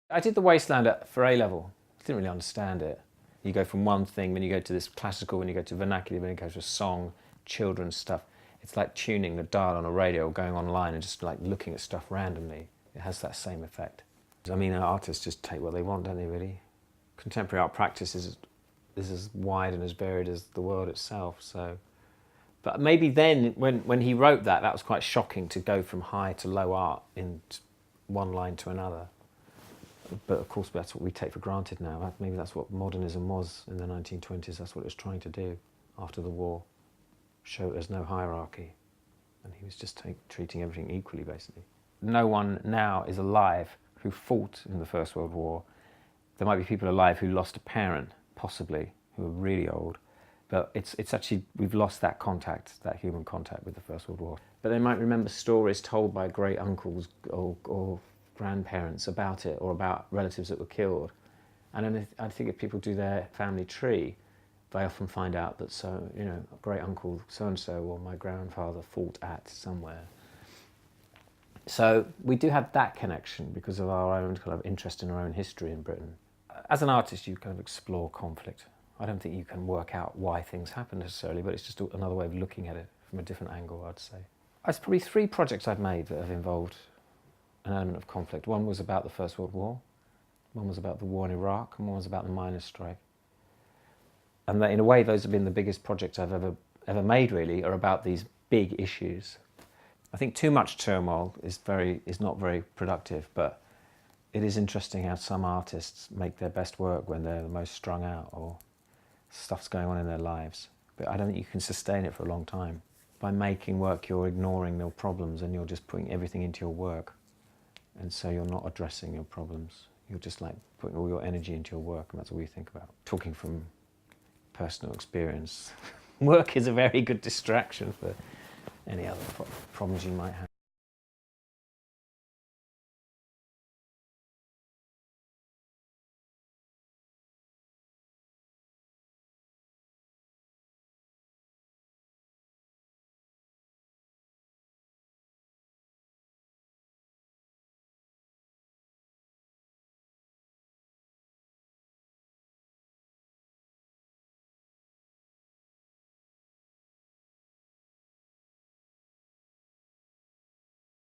I did The Wasteland for A-level. I didn't really understand it. You go from one thing, then you go to this classical, then you go to vernacular, then you go to a song, children's stuff. It's like tuning the dial on a radio or going online and just like looking at stuff randomly. It has that same effect. I mean, artists just take what they want, don't they, really? Contemporary art practice is as wide and as varied as the world itself, so... But maybe then, when he wrote that, that was quite shocking to go from high to low art in one line to another. But of course, that's what we take for granted now. Maybe that's what modernism was in the 1920s. That's what it was trying to do after the war. Show there's no hierarchy. And he was just treating everything equally, basically. No one now is alive who fought in the First World War. There might be people alive who lost a parent, possibly, who are really old. But it's actually, we've lost that contact, that human contact with the First World War. But they might remember stories told by great uncles or grandparents about it, or about relatives that were killed. And then I think if people do their family tree, they often find out that, so, you know, great uncle so-and-so or my grandfather fought at somewhere. So we do have that connection because of our own kind of interest in our own history in Britain. As an artist, you kind of explore conflict. I don't think you can work out why things happen necessarily, but it's just another way of looking at it from a different angle, I'd say. There's probably 3 projects I've made that have involved an element of conflict. One was about the First World War, one was about the war in Iraq, and one was about the miners' strike. And in a way, those have been the biggest projects I've ever made, really, are about these big issues. I think too much turmoil is not very productive, but it is interesting how some artists make their best work when they're the most strung out or stuff's going on in their lives. But I don't think you can sustain it for a long time. By making work, you're ignoring your problems and you're just putting everything into your work. And so you're not addressing your problems. You're just like putting all your energy into your work, and that's all you think about. Talking from personal experience, work is a very good distraction for any other problems you might have.